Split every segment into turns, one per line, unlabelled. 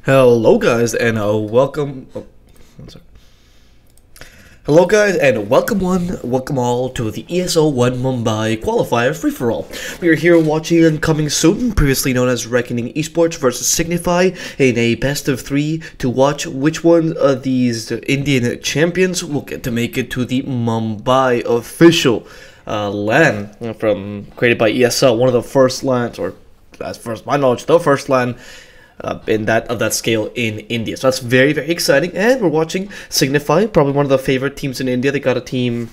Hello guys and welcome one sec. Hello guys and welcome all to the ESL One Mumbai Qualifier free-for-all. We are here watching and coming soon, previously known as Reckoning Esports versus Signify, in a best of 3 to watch which one of these Indian champions will get to make it to the Mumbai official LAN created by ESL, one of the first LANs, or as far as my knowledge, the first LAN in that scale in India. So that's very, very exciting. And we're watching Signify, probably one of the favorite teams in India. They got a team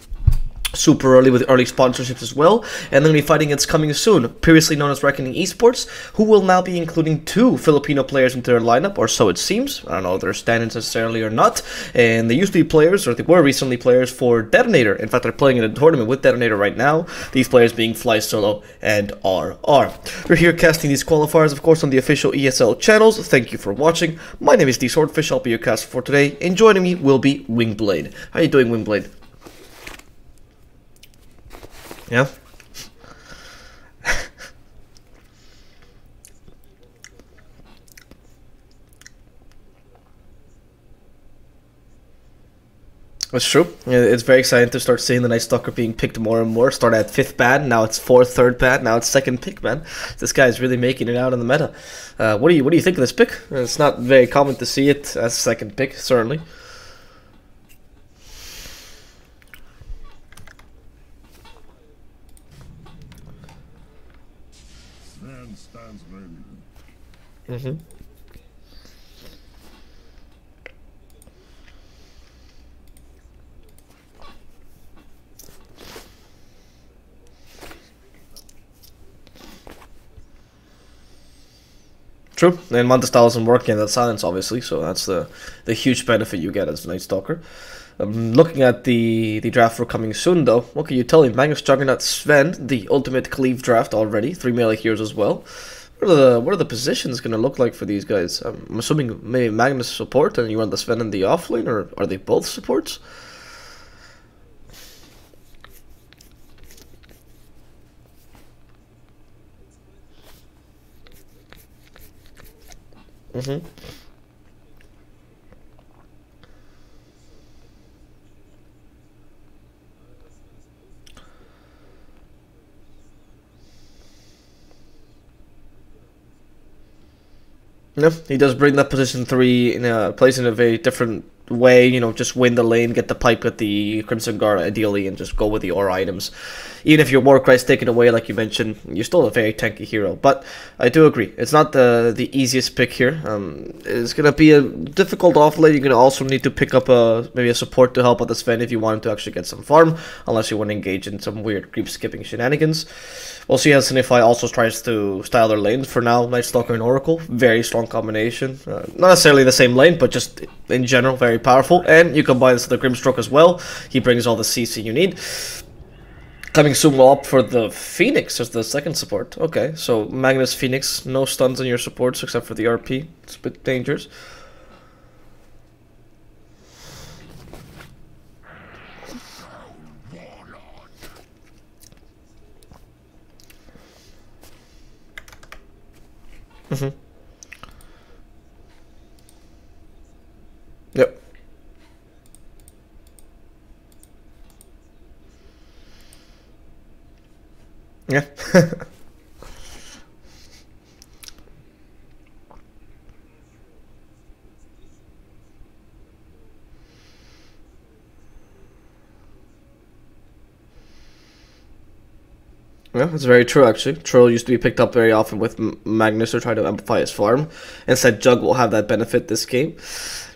super early with early sponsorships as well, and they'll be fighting against Coming Soon, previously known as Reckoning Esports, who will now be including 2 Filipino players into their lineup, or so it seems. I don't know if they're standings necessarily or not, and they used to be players, or they were recently players for Detonator. In fact, they're playing in a tournament with Detonator right now, these players being Fly Solo and RR. We're here casting these qualifiers, of course, on the official ESL channels. Thank you for watching. My name is D Swordfish, I'll be your caster for today, and joining me will be Wingblade. How you doing, Wingblade? Yeah. That's true. Yeah, it's very exciting to start seeing the Night Stalker being picked more and more. Start at 5th ban, now it's 4th, 3rd ban, now it's 2nd pick, man. This guy is really making it out in the meta. What do you think of this pick? It's not very common to see it as 2nd pick, certainly.
Stands ready.
Mm-hmm. True, and Manta style isn't working in that silence, obviously, so that's the huge benefit you get as a Night Stalker. Looking at the draft for Coming Soon, though, what can you tell me? Magnus Juggernaut Sven, the ultimate cleave draft already, 3 melee heroes as well. What are the positions going to look like for these guys? I'm assuming maybe Magnus support and you want the Sven in the offlane, or are they both supports? Mm-hmm. No, he does bring that position 3 in a place in a very different way, you know, just win the lane, get the pipe with the Crimson Guard ideally, and just go with the aura items. Even if your Warcry's taken away, like you mentioned, you're still a very tanky hero. But I do agree, it's not the easiest pick here. It's going to be a difficult offlane. You're going to also need to pick up maybe a support to help out the Sven if you want to actually get some farm, unless you want to engage in some weird creep skipping shenanigans. We'll see how Signify also tries to style their lanes. For now, Night Stalker and Oracle, very strong combination. Not necessarily the same lane, but just in general, very powerful. And you combine this with the Grimstroke as well. He brings all the CC you need. Coming soon will opt for the Phoenix as the 2nd support. Okay, so Magnus Phoenix, no stuns on your supports except for the RP. It's a bit dangerous. Mm-hmm. Yep. Yeah. Yeah, that's very true, actually. Troll used to be picked up very often with Magnus or trying to amplify his farm. Instead, Jug will have that benefit this game.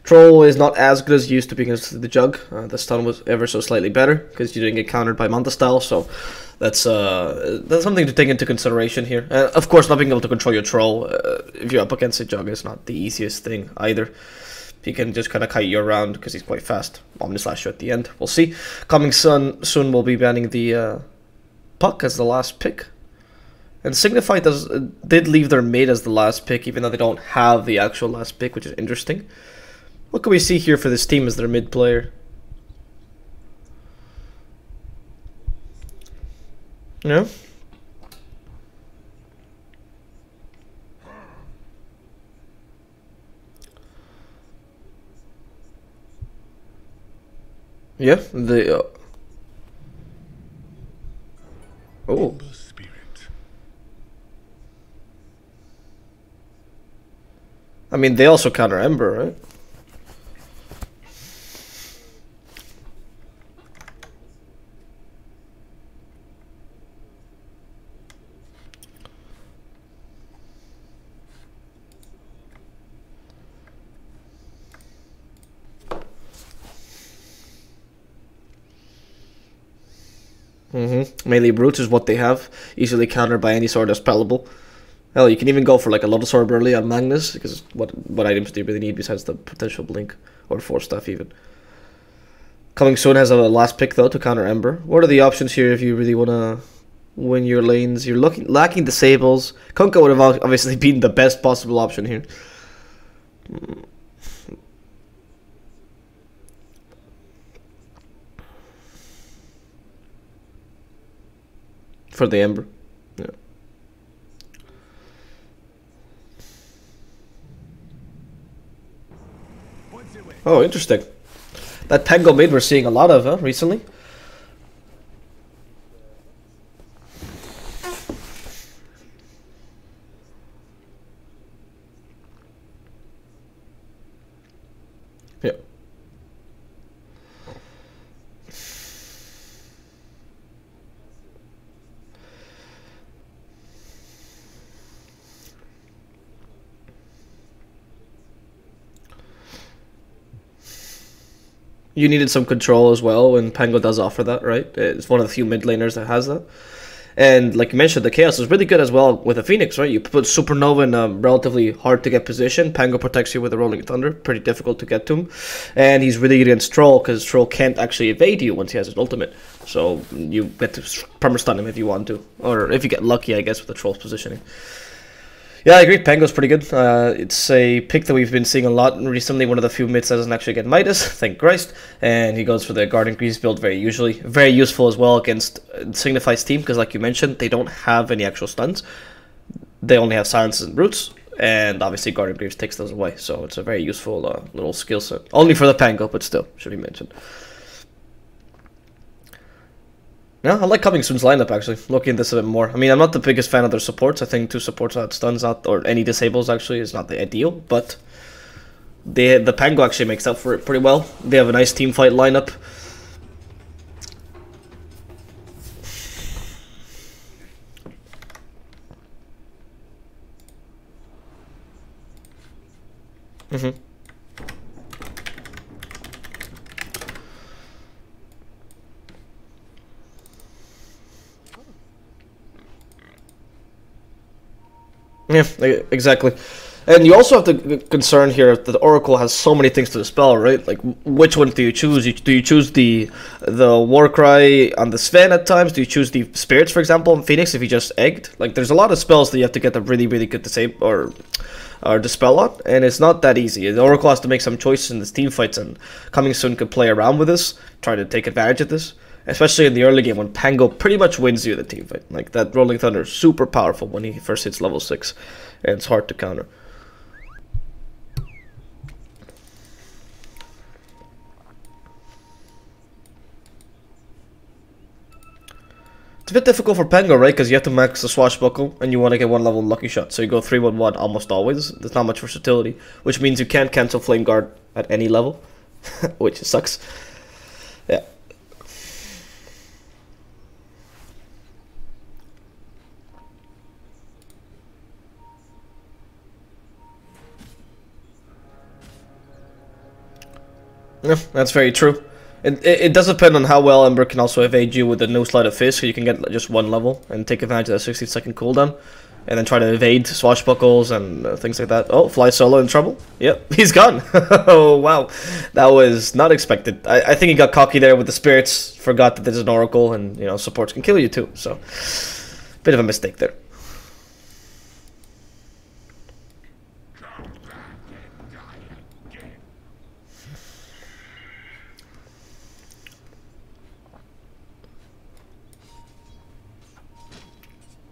Troll is not as good as he used to be against the Jug. The stun was ever so slightly better because you didn't get countered by Manta style, so that's something to take into consideration here. Of course, not being able to control your Troll if you're up against a Jug is not the easiest thing either. He can just kind of kite you around because he's quite fast. Omnislash you at the end. We'll see. Coming soon we'll be banning the Puck as the last pick. And Signify did leave their mate as the last pick, even though they don't have the actual last pick, which is interesting. What can we see here for this team as their mid player? Yeah. Yeah, the oh. I mean, they also counter Ember, right? Melee brutes is what they have, easily countered by any sword that's spellable. Hell, you can even go for like a Lotus Orb early on Magnus, because what items do you really need besides the potential blink or force stuff even. Coming soon has a last pick though to counter Ember. What are the options here if you really want to win your lanes? You're lacking disables. Kunkka would have obviously been the best possible option here. For the Ember. Yeah. Oh, interesting. That Tango mid we're seeing a lot of, huh, recently? Yeah. You needed some control as well, and Pango does offer that, right? It's one of the few mid laners that has that. And like you mentioned, the Chaos is really good as well with the Phoenix, right? You put Supernova in a relatively hard to get position. Pango protects you with the Rolling Thunder, pretty difficult to get to him. And he's really good against Troll, because Troll can't actually evade you once he has his ultimate. So you get to perma-stun him if you want to. Or if you get lucky, I guess, with the Troll's positioning. Yeah, I agree. Pango's pretty good. It's a pick that we've been seeing a lot recently. One of the few mids that doesn't actually get Midas, thank Christ. And he goes for the Guardian Greaves build very usually. Very useful as well against Signify's team, because like you mentioned, they don't have any actual stuns. They only have silences and roots. And obviously Guardian Greaves takes those away. So it's a very useful little skill set. Only for the Pango, but still, should be mentioned. Yeah, I like Coming Soon's lineup actually, looking at this a bit more. I mean, I'm not the biggest fan of their supports. I think 2 supports without stuns or any disables actually is not the ideal, but the Pango actually makes up for it pretty well. They have a nice team fight lineup. Yeah, exactly. And you also have the concern here that the Oracle has so many things to dispel, right? Like, which one do you choose? Do you choose the Warcry on the Sven at times? Do you choose the Spirits, for example, on Phoenix if you just egged? Like, there's a lot of spells that you have to get a really, really good disable or dispel on, and it's not that easy. The Oracle has to make some choices in this team fights, and Coming Soon could play around with this, try to take advantage of this. Especially in the early game when Pango pretty much wins you the team fight. Like, that Rolling Thunder is super powerful when he first hits level 6. And it's hard to counter. It's a bit difficult for Pango, right? Because you have to max the Swashbuckle and you want to get 1 level Lucky Shot. So you go 3-1-1 almost always. There's not much versatility. Which means you can't cancel Flame Guard at any level. Which sucks. Yeah. Yeah, that's very true. It does depend on how well Ember can also evade you with the no Sleight of Fist, so you can get just 1 level and take advantage of that 60-second cooldown, and then try to evade Swashbuckles and things like that. Oh, Fly Solo in trouble? Yep, he's gone. Oh, wow. That was not expected. I think he got cocky there with the Spirits, forgot that there's an Oracle, and, you know, supports can kill you too, so bit of a mistake there.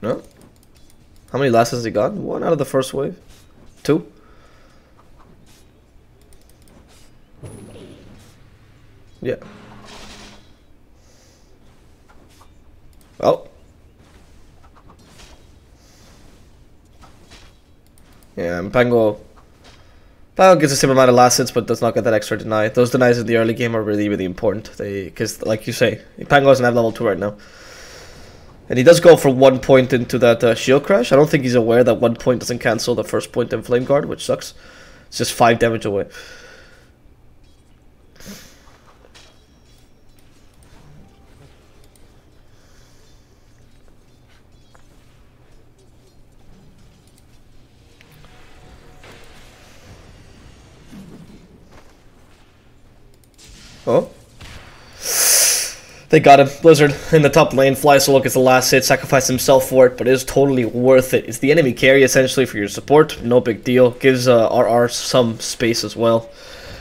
No? How many lasts has he got? 1 out of the first wave? 2? Yeah. Oh. Yeah, and Pango gets a similar amount of last hits, but does not get that extra deny. Those denies in the early game are really, really important. Because, like you say, Pango doesn't have level 2 right now. And he does go for 1 point into that shield crash. I don't think he's aware that 1 point doesn't cancel the first point in Flame Guard, which sucks. It's just 5 damage away. Oh. They got him. Blizzard in the top lane. Fly Solo gets the last hit, sacrifice himself for it, but it is totally worth it. It's the enemy carry essentially for your support. No big deal. Gives RR some space as well.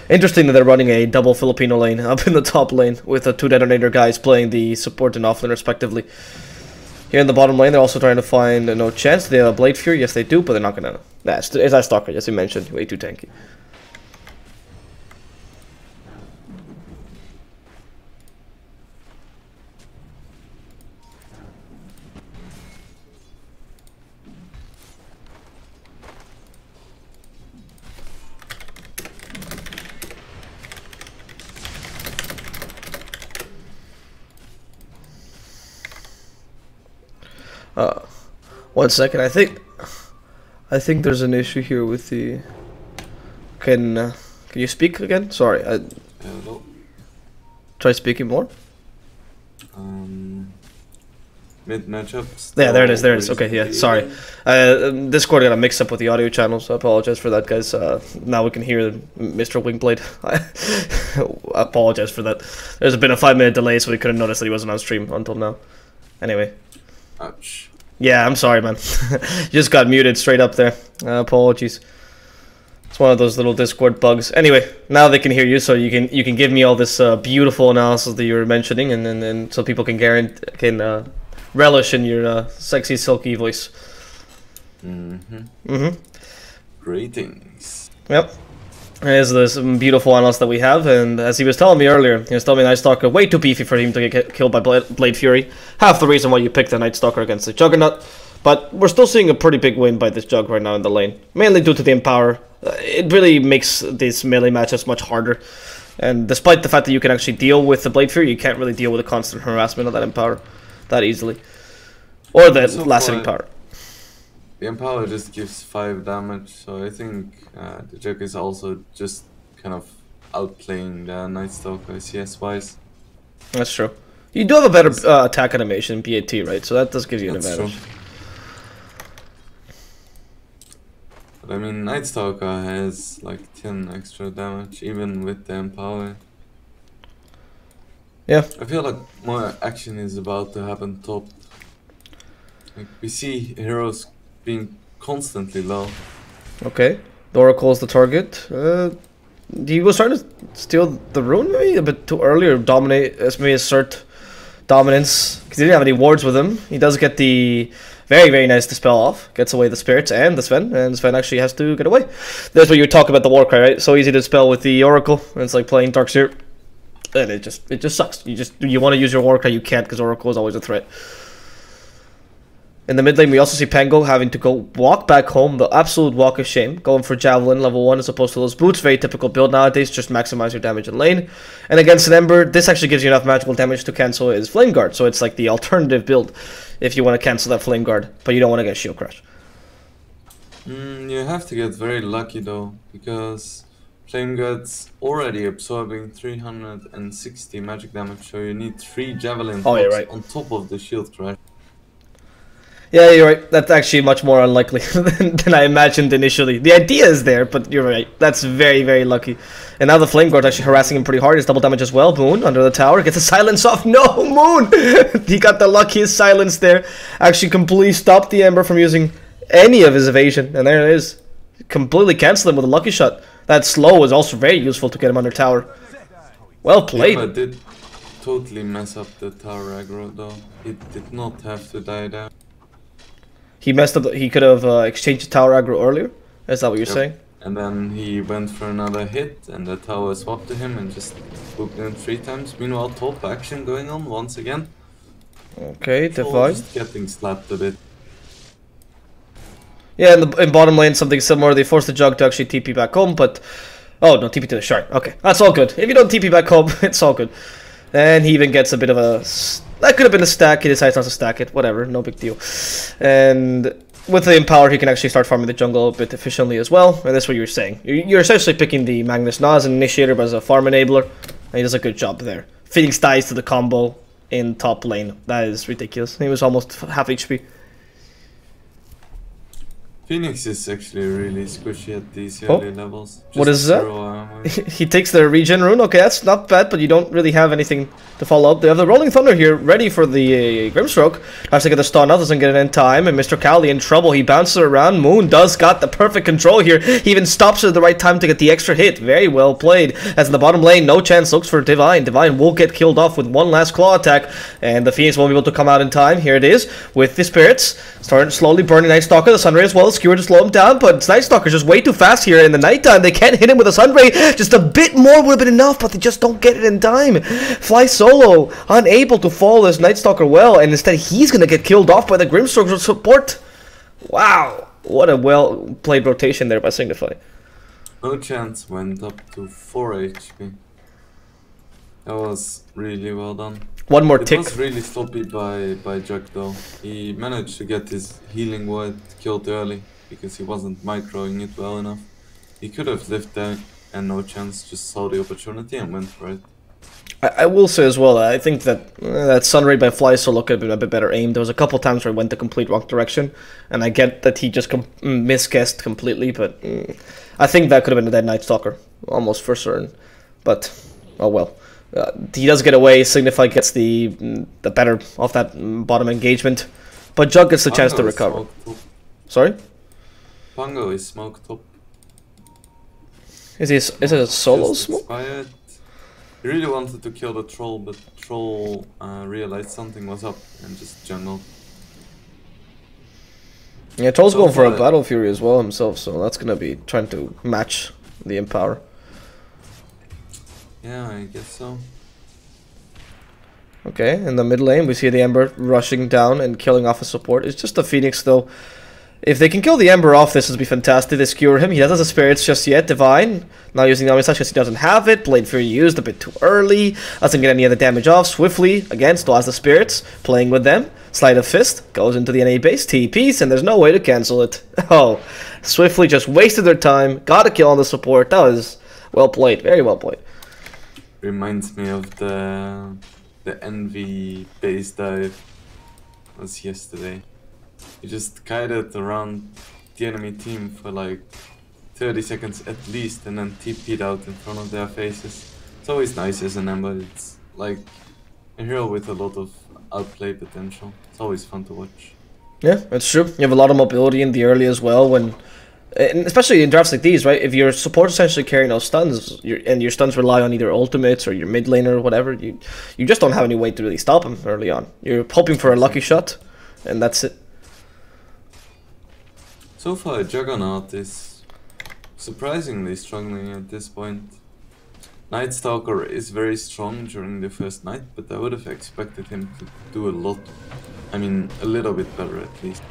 Interesting that they're running a double Filipino lane up in the top lane with the 2 detonator guys playing the support and offlane respectively. Here in the bottom lane, they're also trying to find no chance. They have a Blade Fury. Yes, they do, but they're not gonna. Nah, it's that Stalker, as you mentioned. Way too tanky. One second. I think there's an issue here with the. Can you speak again? Sorry.
Hello.
Try speaking more.
Mid matchups.
Yeah, there it is. There it is. Okay, yeah. Sorry. Discord got a mix up with the audio channel, so I apologize for that, guys. Now we can hear Mr. Wingblade. I apologize for that. There's been a 5-minute delay, so we couldn't notice that he wasn't on stream until now. Anyway.
Ouch.
Yeah, I'm sorry, man. Just got muted straight up there. Apologies. It's one of those little Discord bugs. Anyway, now they can hear you, so you can give me all this beautiful analysis that you were mentioning, and so people can relish in your sexy, silky voice.
Greetings.
Yep. There's this beautiful analyst that we have, and as he was telling me earlier, he was telling me Night Stalker way too beefy for him to get killed by Blade Fury. Half the reason why you picked the Night Stalker against the Juggernaut, but we're still seeing a pretty big win by this Jug right now in the lane, mainly due to the Empower. It really makes these melee matches much harder, and despite the fact that you can actually deal with the Blade Fury, you can't really deal with the constant harassment of that Empower that easily, or the last-hitting power.
The Empower just gives 5 damage, so I think the Jug is also just kind of outplaying the Night Stalker CS-wise.
That's true. You do have a better attack animation in BAT, right? So that does give you an advantage.
True. But I mean, Night Stalker has like 10 extra damage, even with the Empower.
Yeah.
I feel like more action is about to happen top. Like, we see heroes being constantly low.
Okay. The Oracle is the target. He was trying to steal the rune maybe a bit too early, or maybe assert dominance, because he didn't have any wards with him. He does get the very, very nice Dispel off. Gets away the spirits and the Sven, and Sven actually has to get away. That's what you talk about the Warcry, right? So easy to dispel with the Oracle. It's like playing Darkseer. And it just sucks. You want to use your Warcry, you can't, because Oracle is always a threat. In the mid lane, we also see Pango having to go walk back home, the absolute walk of shame, going for Javelin level 1 as opposed to those boots. Very typical build nowadays, just maximize your damage in lane. And against an Ember, this actually gives you enough magical damage to cancel his Flame Guard, so it's like the alternative build if you want to cancel that Flame Guard, but you don't want to get Shield Crash.
You have to get very lucky though, because Flame Guard's already absorbing 360 magic damage, so you need 3 Javelin on top of the Shield Crash.
Yeah, you're right. That's actually much more unlikely than I imagined initially. The idea is there, but you're right. That's very, very lucky. And now the Flame Guard's actually harassing him pretty hard. It's double damage as well. Moon under the tower gets a silence off. No, Moon! He got the luckiest silence there. Actually completely stopped the Ember from using any of his evasion. And there it is. Completely cancelled him with a lucky shot. That slow was also very useful to get him under tower. Well played.
Yeah, but did totally mess up the tower aggro though. It did not have to die down.
He messed up. He could have exchanged the tower aggro earlier. Is that what you're saying?
And then he went for another hit, and the tower swapped to him and just booped him 3 times. Meanwhile, top action going on once again.
Okay, Divine.
Just getting slapped a bit.
Yeah, in bottom lane, something similar. They force the Jug to actually TP back home, but... Oh, no, TP to the Shark. Okay, that's all good. If you don't TP back home, it's all good. And he even gets a bit of a... That could have been a stack. He decides not to stack it. Whatever, no big deal. And with the Empower, he can actually start farming the jungle a bit efficiently as well. And that's what you're saying. You're essentially picking the Magnus not as an initiator, but as a farm enabler. And he does a good job there. Phoenix dies to the combo in top lane. That is ridiculous. He was almost half HP.
Phoenix is actually really squishy at these early levels.
What is that? He takes the regen rune. Okay, that's not bad, but you don't really have anything to follow up. They have the Rolling Thunder here, ready for the Grimstroke. Has to get the stun out, doesn't get it in time, and Mr. Cali in trouble. He bounces around. Moon does got the perfect control here. He even stops at the right time to get the extra hit. Very well played. As in the bottom lane, no chance looks for Divine. Divine will get killed off with one last claw attack, and the Phoenix won't be able to come out in time. Here it is, with the Spirits. Starting slowly burning Night Stalker, the Sunray as well. Skewer to slow him down, but Night Stalker's just way too fast here in the nighttime. They can't hit him with a Sunray. Just a bit more would have been enough, but they just don't get it in time. Fly solo, unable to follow this Night Stalker well, and instead he's gonna get killed off by the Grimstroke support. Wow, what a well played rotation there by Signify.
No chance went up to 4 HP. That was really well done.
One more tick.
It was really sloppy by Jack though. He managed to get his healing ward killed early because he wasn't microing it well enough. He could have lived there and no chance just saw the opportunity and went for it.
I will say as well, I think that that Sunray by Fly Solo could have been a bit better aimed. There was a couple times where he went the complete wrong direction, and I get that he just misguessed completely, but I think that could have been a dead Night Stalker, almost for certain. But, oh well. He does get away. Signify gets the better of that bottom engagement, but Jug gets the chance to recover. Sorry?
Pango is smoked up.
Is it a solo smoke?
Expired. He really wanted to kill the troll, but the troll realized something was up and just jungled.
Yeah, Troll's going for a Battle Fury as well himself, so that's gonna be trying to match the Empower.
Yeah, I guess so.
Okay, in the mid lane, we see the Ember rushing down and killing off a support. It's just the Phoenix, though. If they can kill the Ember off, this would be fantastic. They skewer him. He doesn't have the Spirits just yet. Divine, not using the Omni Slash because he doesn't have it. Blade Fury used a bit too early. Doesn't get any other damage off. Swiftly, again, still has the Spirits. Playing with them. Sleight of Fist. Goes into the NA base. TPs, and there's no way to cancel it. Oh, Swiftly just wasted their time. Got a kill on the support. That was well played. Very well played.
Reminds me of the Envy base dive was yesterday. You just kited around the enemy team for like 30 seconds at least and then TP'd out in front of their faces. It's always nice as an Ember. It's like a hero with a lot of outplay potential. It's always fun to watch.
Yeah, that's true. You have a lot of mobility in the early as well, when, and especially in drafts like these, right? If your support essentially carrying those stuns, and your stuns rely on either ultimates or your mid laner or whatever, you just don't have any way to really stop them early on. You're hoping for a lucky shot, and that's it.
So far, Juggernaut is surprisingly struggling at this point. Night Stalker is very strong during the first night, but I would have expected him to do a lot. I mean, a little bit better at least.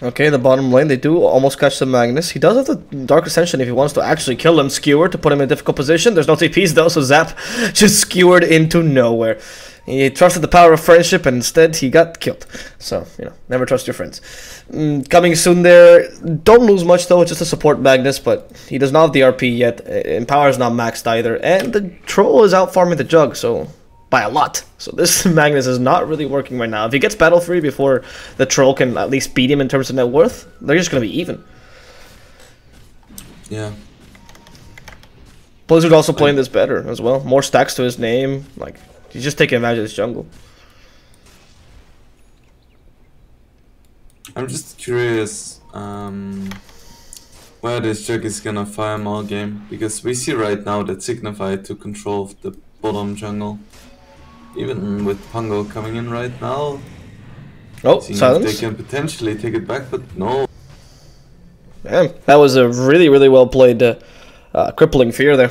Okay, the bottom lane, they do almost catch the Magnus. He does have the Dark Ascension if he wants to actually kill him. Skewer to put him in a difficult position. There's no TPs though, so Zap just skewered into nowhere. He trusted the power of friendship, and instead he got killed. So, you know, never trust your friends. Coming soon there, don't lose much though, just to support Magnus, but he does not have the RP yet. Empower is not maxed either, and the Troll is out farming the Jug, so by a lot. So this Magnus is not really working right now. If he gets battle free before the Troll can at least beat him in terms of net worth, they're just going to be even.
Yeah.
Blizzard also playing this better as well. More stacks to his name. Like, he's just taking advantage of this jungle.
I'm just curious where this Jug is gonna fire all game, because we see right now that Signify took control of the bottom jungle. Even with Pango coming in right now.
Oh, silence.
They can potentially take it back, but no.
Damn, that was a really, really well played crippling fear there.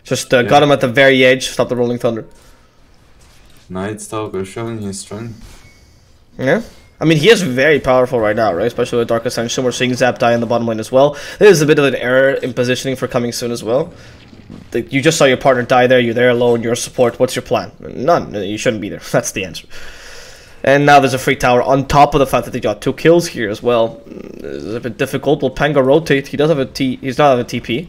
Just got him at the very edge, stopped the Rolling Thunder.
Night Stalker showing his strength.
Yeah. I mean, he is very powerful right now, right? Especially with Dark Ascension. We're seeing Zap die in the bottom lane as well. There's a bit of an error in positioning for coming soon as well. You just saw your partner die there. You're there alone. You're a support. What's your plan? None. You shouldn't be there. That's the answer. And now there's a free tower on top of the fact that they got 2 kills here as well. It's a bit difficult. Will Pango rotate? He does have a He's not have a TP.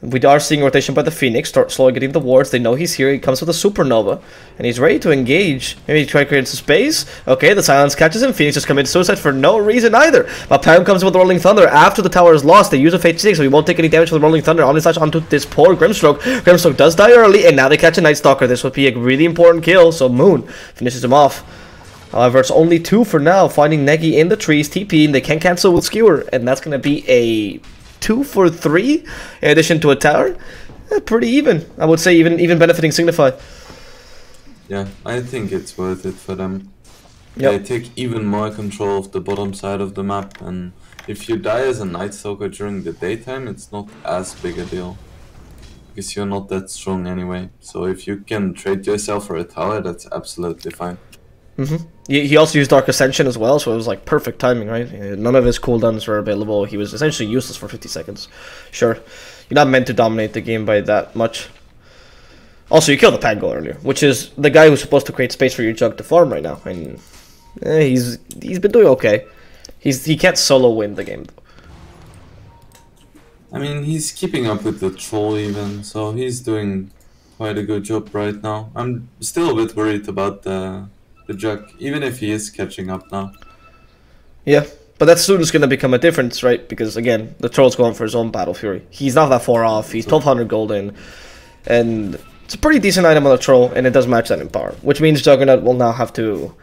We are seeing rotation by the Phoenix, start slowly getting the wards. They know he's here. He comes with a supernova, and he's ready to engage. Maybe try to create some space. Okay, the silence catches him. Phoenix just commits suicide for no reason either. But Pam comes with the Rolling Thunder. After the tower is lost, they use a Fate 6, so he won't take any damage from the Rolling Thunder. On his slash onto this poor Grimstroke. Grimstroke does die early, and now they catch a Night Stalker. This would be a really important kill, so Moon finishes him off. However, it's only 2 for now. Finding Negi in the trees, TPing. They can cancel with Skewer, and that's going to be a 2 for 3 in addition to a tower. Pretty even. I would say even benefiting Signify.
Yeah, I think it's worth it for them.
Yep.
They take even more control of the bottom side of the map, and if you die as a Night Stalker during the daytime, it's not as big a deal. Because you're not that strong anyway. So if you can trade yourself for a tower, that's absolutely fine.
He also used Dark Ascension as well, so it was like perfect timing, right? None of his cooldowns were available. He was essentially useless for 50 seconds. Sure, you're not meant to dominate the game by that much. Also, you killed the Pango earlier, which is the guy who's supposed to create space for your Jug to farm right now, and he's been doing okay. He can't solo win the game though.
I mean, he's keeping up with the troll even, so he's doing quite a good job right now. I'm still a bit worried about the Jug, even if he is catching up now.
Yeah, but that soon is going to become a difference, right? Because again, the troll's going for his own Battle Fury. He's not that far off. He's 1200 gold in, and it's a pretty decent item on the troll, and it does match that in power, which means Juggernaut will now have to.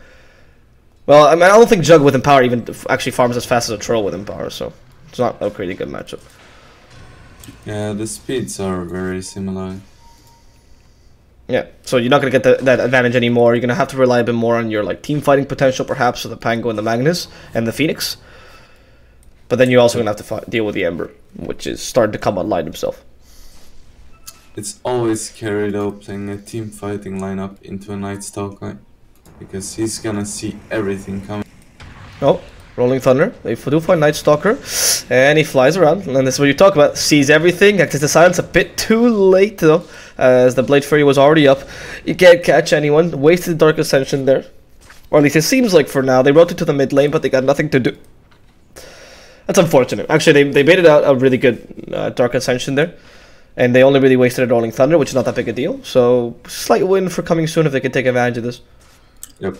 Well, I mean, I don't think Jug with Empower even actually farms as fast as a troll with Empower, so it's not a pretty good matchup.
Yeah, the speeds are very similar.
Yeah, so you're not going to get that advantage anymore. You're going to have to rely a bit more on your like team fighting potential, perhaps, with the Pango and the Magnus and the Phoenix. But then you're also going to have to deal with the Ember, which is starting to come online himself.
It's always scary though, playing a team fighting lineup into a Night Stalker, because he's gonna see everything coming.
Oh, Rolling Thunder. They do find Night Stalker, and he flies around, and this is what you talk about. Sees everything. Acts the silence a bit too late though, as the Blade Fury was already up. You can't catch anyone. Wasted Dark Ascension there, or at least it seems like for now. They rotated to the mid lane, but they got nothing to do. That's unfortunate. Actually, they baited out a really good Dark Ascension there, and they only really wasted a Rolling Thunder, which is not that big a deal. So slight win for coming soon if they can take advantage of this.
Yep.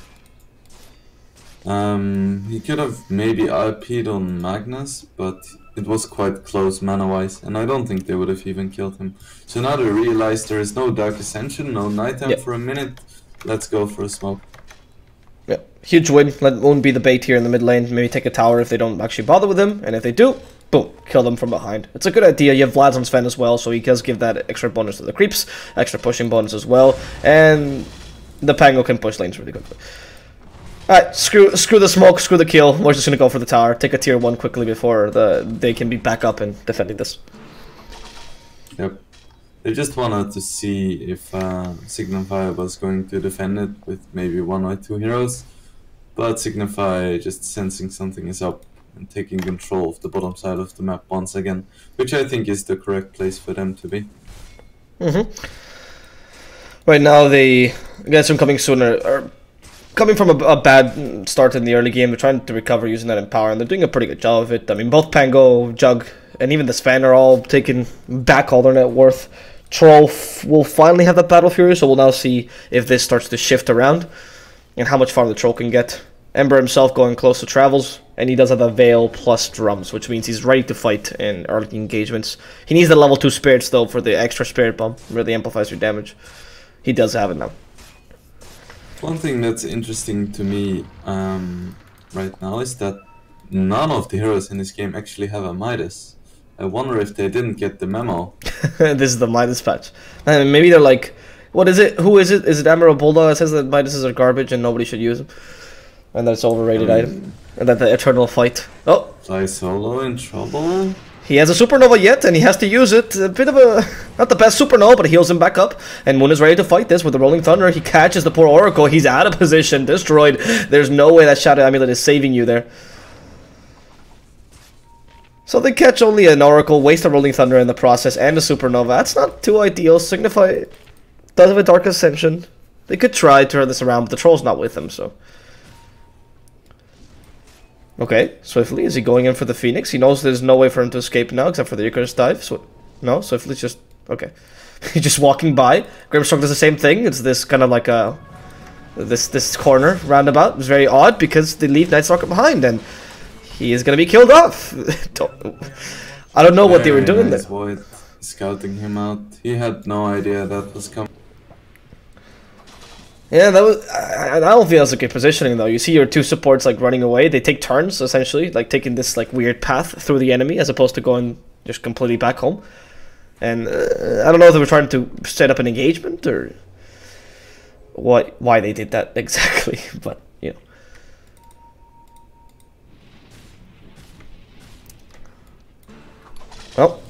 He could have maybe RP'd on Magnus, but it was quite close mana-wise, and I don't think they would have even killed him. So now they realize there is no Dark Ascension, no nighttime for a minute. Let's go for a smoke.
Yeah, huge win. Let Moon be the bait here in the mid lane. Maybe take a tower if they don't actually bother with him, and if they do, boom, kill them from behind. It's a good idea. You have Vlad's on Sven as well, so he does give that extra bonus to the creeps, extra pushing bonus as well, and the Pango can push lanes really quickly. Alright, screw the smoke, screw the kill. We're just gonna go for the tower. Take a tier 1 quickly before they can be back up and defending this.
Yep. They just wanted to see if Signify was going to defend it with maybe 1 or 2 heroes. But Signify just sensing something is up and taking control of the bottom side of the map once again. Which I think is the correct place for them to be.
Right now, they guys from coming sooner are coming from a bad start in the early game. They're trying to recover using that Empower, and they're doing a pretty good job of it. I mean, both Pango, Jug, and even the Sven are all taking back all their net worth. Troll will finally have that Battle Fury, so we'll now see if this starts to shift around and how much farm the Troll can get. Ember himself going close to Travels, and he does have a Veil plus Drums, which means he's ready to fight in early engagements. He needs the level 2 Spirits, though, for the extra Spirit Bomb. Really amplifies your damage. He does have it now.
One thing that's interesting to me right now is that none of the heroes in this game actually have a Midas. I wonder if they didn't get the memo.
This is the Midas patch. And maybe they're like, what is it? Who is it? Is it Emerald Bulldog that says that Midases are garbage and nobody should use them? And that it's overrated item. And that the eternal fight. Oh!
Fly Solo in trouble?
He has a supernova yet, and he has to use it. A bit of a... not the best supernova, but it heals him back up. And Moon is ready to fight this with the Rolling Thunder. He catches the poor Oracle. He's out of position. Destroyed. There's no way that Shadow Amulet is saving you there. So they catch only an Oracle, waste a Rolling Thunder in the process, and a supernova. That's not too ideal. Signify does have a Dark Ascension. They could try to turn this around, but the Troll's not with him, so... Okay, Swiftly, is he going in for the Phoenix? He knows there's no way for him to escape now, except for the Icarus dive. No, Swiftly's just... okay. He's just walking by. Grimstroke does the same thing. It's this kind of like a... This corner roundabout. It's very odd, because they leave Nightstalker behind, and... he is gonna be killed off. I don't know what they were doing there.
Void scouting him out. He had no idea that was coming.
Yeah, that was. I don't think that's a good positioning though. You see your two supports like running away. They take turns essentially, like taking this like weird path through the enemy as opposed to going just completely back home. And I don't know if they were trying to set up an engagement or why they did that exactly, but you know. Well,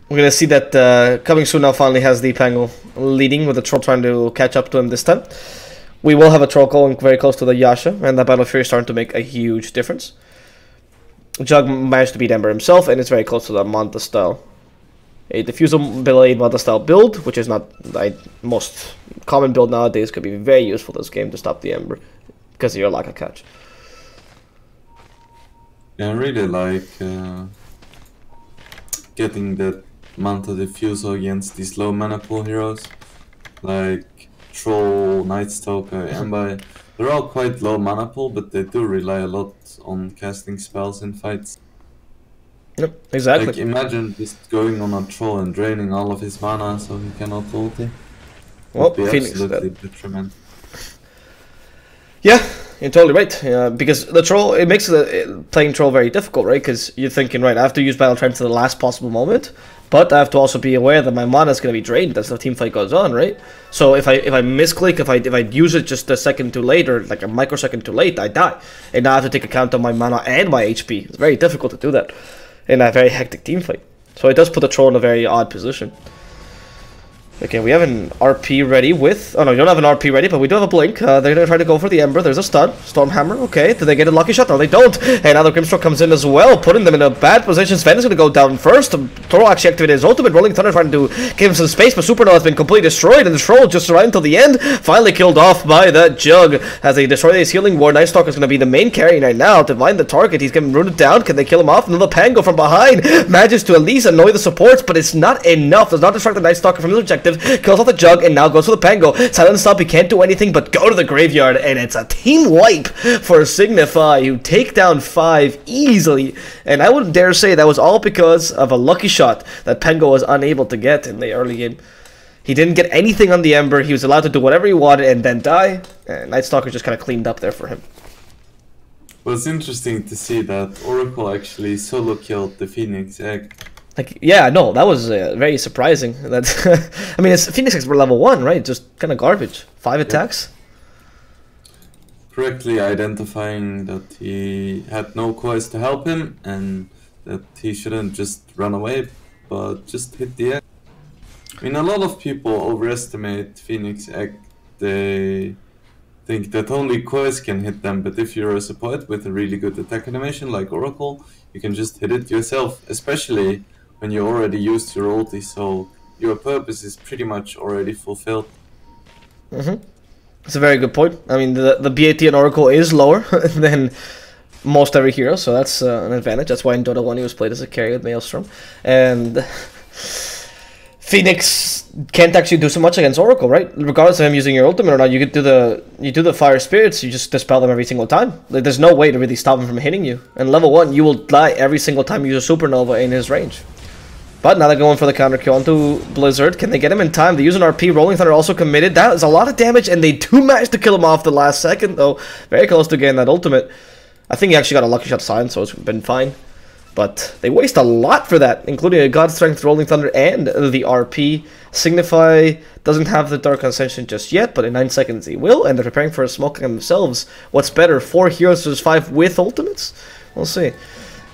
we're gonna see that coming soon now finally has the Pango leading with the Troll trying to catch up to him this time. We will have a Troll going very close to the Yasha, and that Battle Fury is starting to make a huge difference. Jug managed to beat Ember himself, and it's very close to the Manta style. A Diffusal Blade Manta style build, which is not the most common build nowadays, could be very useful this game to stop the Ember because of your lack of catch.
Yeah, I really like getting that Manta Diffusal against these low mana pool heroes like Troll, Nightstalker, Ember. They're all quite low mana pool, but they do rely a lot on casting spells in fights.
Yep, exactly.
Like imagine just going on a Troll and draining all of his mana so he cannot ulti.
Well, Phoenix absolutely detrimental. Yeah, you're totally right. Because the Troll, it makes playing Troll very difficult, right? Because you're thinking, right, I have to use Battle Trance to the last possible moment, but I have to also be aware that my mana is going to be drained as the team fight goes on, right? So if I misclick, if I use it just a second too late or like a microsecond too late, I die, and now I have to take account of my mana and my HP. It's very difficult to do that in a very hectic team fight. So it does put the Troll in a very odd position. Okay, we have an RP ready with... oh no, we don't have an RP ready, but we do have a Blink. They're going to try to go for the Ember. There's a stun. Stormhammer, okay. Did they get a lucky shot? No, they don't. And now the Grimstroke comes in as well, putting them in a bad position. Sven is going to go down first. Troll actually activated his ultimate. Rolling Thunder trying to give him some space, but Supernova has been completely destroyed, and the Troll just right until the end. Finally killed off by that Jug. As they destroy his healing ward, Nightstalker is going to be the main carry right now to find the target. He's getting rooted down. Can they kill him off? Another Pango from behind manages to at least annoy the supports, but it's not enough. Does not distract the Nightstalker from his objective. Kills off the Jug and now goes for the Pango. Silent Stop, he can't do anything but go to the graveyard, and it's a team wipe for Signify, who take down 5 easily. And I wouldn't dare say that was all because of a lucky shot that Pango was unable to get in the early game. He didn't get anything on the Ember. He was allowed to do whatever he wanted and then die. And Nightstalker just kind of cleaned up there for him.
Well, it's interesting to see that Oracle actually solo killed the Phoenix Egg.
Like, yeah, no, that was very surprising. That's, I mean, it's Phoenix Eggs were level 1, right? Just kind of garbage. 5 attacks.
Correctly identifying that he had no quest to help him and that he shouldn't just run away, but just hit the egg. I mean, a lot of people overestimate Phoenix Egg. They think that only quest can hit them, but if you're a support with a really good attack animation like Oracle, you can just hit it yourself, especially when you already used your ulti, so your purpose is pretty much already fulfilled.
That's a very good point. I mean, the BAT in Oracle is lower than most every hero, so that's an advantage. That's why in Dota 1 he was played as a carry with Maelstrom. And Phoenix can't actually do so much against Oracle, right? Regardless of him using your ultimate or not, you could do the Fire Spirits, you just dispel them every single time. Like, there's no way to really stop him from hitting you. And level 1, you will die every single time you use a Supernova in his range. But now they're going for the counter kill onto Blizzard. Can they get him in time? They use an RP. Rolling Thunder also committed. That is a lot of damage, and they do manage to kill him off the last second, though. Very close to getting that ultimate. I think he actually got a lucky shot sign, so it's been fine. But they waste a lot for that, including a God Strength, Rolling Thunder, and the RP. Signify doesn't have the Dark Ascension just yet, but in 9 seconds he will, and they're preparing for a smoke on themselves. What's better, 4 heroes versus 5 with ultimates? We'll see.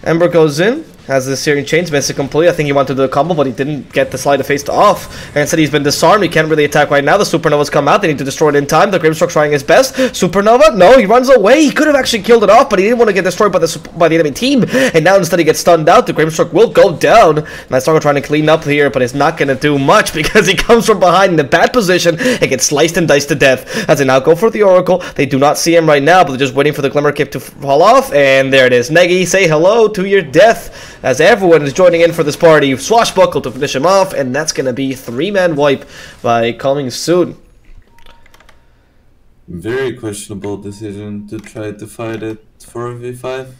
Ember goes in, has the Searing Chains, misses it completely. I think he wanted to do the combo, but he didn't get the slide of face to off. And instead he's been disarmed, he can't really attack right now. The Supernova's come out, they need to destroy it in time. The Grimstroke trying his best. Supernova, no, he runs away. He could have actually killed it off, but he didn't want to get destroyed by the enemy team. And now instead he gets stunned out. The Grimstroke will go down. Nightstalker trying to clean up here, but it's not going to do much because he comes from behind in a bad position and gets sliced and diced to death. As they now go for the Oracle, they do not see him right now, but they're just waiting for the Glimmer Cape to fall off. And there it is. Negi, say hello to your death as everyone is joining in for this party. Swashbuckle to finish him off, and that's going to be 3-man wipe by coming soon.
Very questionable decision to try to fight it for a v5.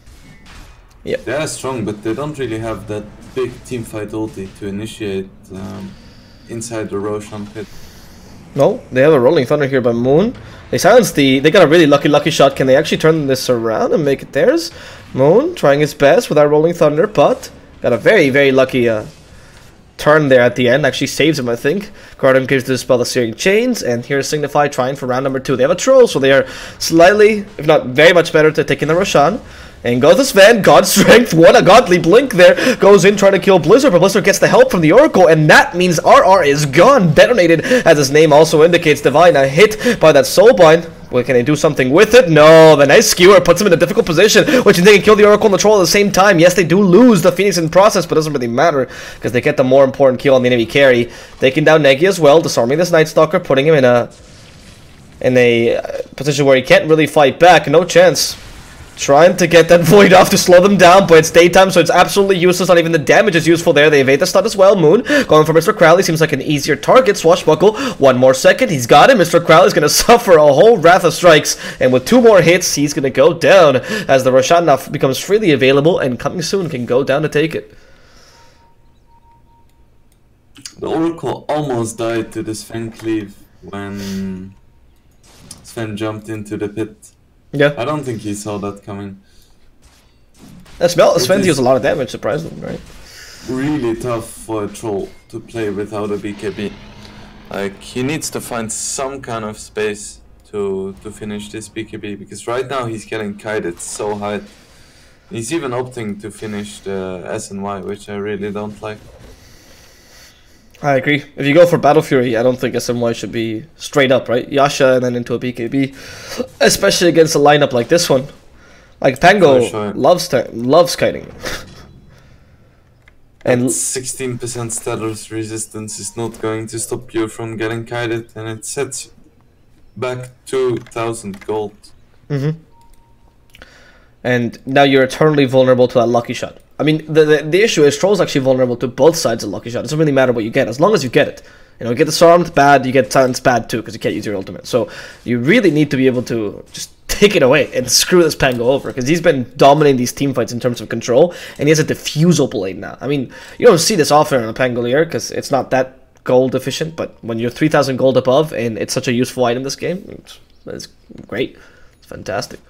Yeah,
they are strong, but they don't really have that big team fight ulti to initiate inside the Roshan pit.
No, they have a Rolling Thunder here by Moon. They silenced they got a really lucky shot. Can they actually turn this around and make it theirs? Moon trying his best with that Rolling Thunder, but got a very lucky turn there at the end. Actually saves him, I think. Garden gives the spell the Searing Chains, and here's Signify trying for round number 2. They have a Troll, so they are slightly, if not very much better, to take in the Roshan. And goes the Sven, God Strength, what a godly blink there, goes in trying to kill Blizzard, but Blizzard gets the help from the Oracle, and that means RR is gone, detonated, as his name also indicates. Divine, hit by that Soulbind. Well, can they do something with it? No, the nice skewer puts him in a difficult position, which means they can kill the Oracle and the Troll at the same time. Yes, they do lose the Phoenix in the process, but it doesn't really matter, because they get the more important kill on the enemy carry. Taking down Negi as well, disarming this Night Stalker, putting him in a position where he can't really fight back, no chance. Trying to get that Void off to slow them down, but it's daytime, so it's absolutely useless. Not even the damage is useful there. They evade the stun as well. Moon going for Mr. Crowley. Seems like an easier target. Swashbuckle. One more second. He's got it. Mr. Crowley's going to suffer a whole wrath of strikes. And with 2 more hits, he's going to go down as the Roshan now becomes freely available and coming soon can go down to take it.
The Oracle almost died to the Sven cleave when Sven jumped into the pit.
Yeah.
I don't think he saw that coming.
Sven deals a lot of damage, surprisingly, right?
Really tough for a Troll to play without a BKB. Like, he needs to find some kind of space to finish this BKB, because right now he's getting kited so high. He's even opting to finish the SNY, which I really don't like.
I agree. If you go for Battle Fury, I don't think SMY should be straight up, right? Yasha and then into a BKB. Especially against a lineup like this one. Like, Pango loves kiting.
And 16% status resistance is not going to stop you from getting kited, and it sets back 2,000 gold.
And now you're eternally vulnerable to that lucky shot. I mean, the issue is Troll's actually vulnerable to both sides of lucky shot. It doesn't really matter what you get, as long as you get it. You know, you get disarmed, bad, you get silenced, bad too, because you can't use your ultimate. So you really need to be able to just take it away and screw this Pango over, because he's been dominating these team fights in terms of control, and he has a diffusal blade now. I mean, you don't see this often on a Pangolier, because it's not that gold efficient, but when you're 3,000 gold above, and it's such a useful item in this game, it's great. It's fantastic.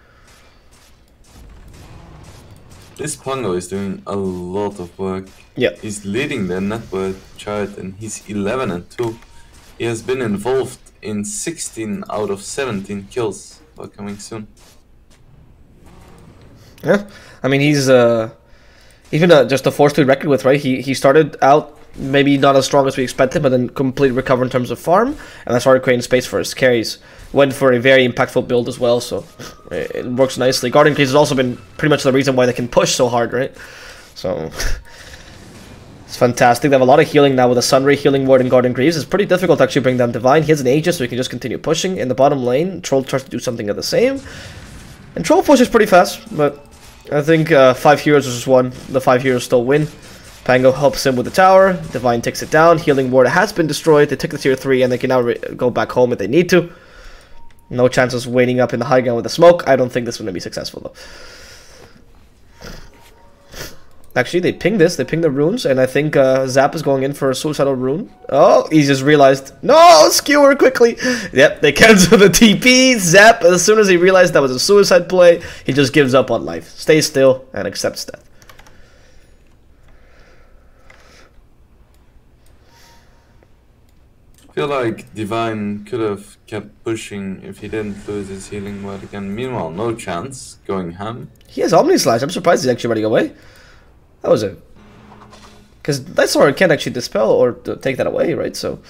This Pango is doing a lot of work.
Yeah.
He's leading the net worth chart, and he's 11-2. He has been involved in 16 out of 17 kills by coming soon.
Yeah, I mean, he's even just a force to be reckoned with, right? He started out maybe not as strong as we expected, but then completely recovered in terms of farm, and then started creating space for his carries. Went for a very impactful build as well, so it works nicely. Guardian Greaves has also been pretty much the reason why they can push so hard, right? So it's fantastic. They have a lot of healing now with a Sunray healing ward and Guardian Greaves. It's pretty difficult to actually bring down Divine. He has an Aegis, so he can just continue pushing. In the bottom lane, Troll tries to do something of the same. And Troll pushes pretty fast, but I think 5 heroes versus 1. The 5 heroes still win. Pango helps him with the tower. Divine takes it down. Healing ward has been destroyed. They took the tier 3, and they can now go back home if they need to. No chances waiting up in the high ground with the smoke. I don't think this is going to be successful, though. Actually, they ping this. They ping the runes, and I think Zap is going in for a suicidal rune. Oh, he just realized. No, skewer quickly. Yep, they cancel the TP. Zap, as soon as he realized that was a suicide play, he just gives up on life. Stays still and accepts death.
I feel like Divine could have kept pushing if he didn't lose his healing word again. Meanwhile, no chance going ham.
He has Omni Slash. I'm surprised he's actually running away. That was it. Because Night Stalker can't actually dispel or take that away, right? So.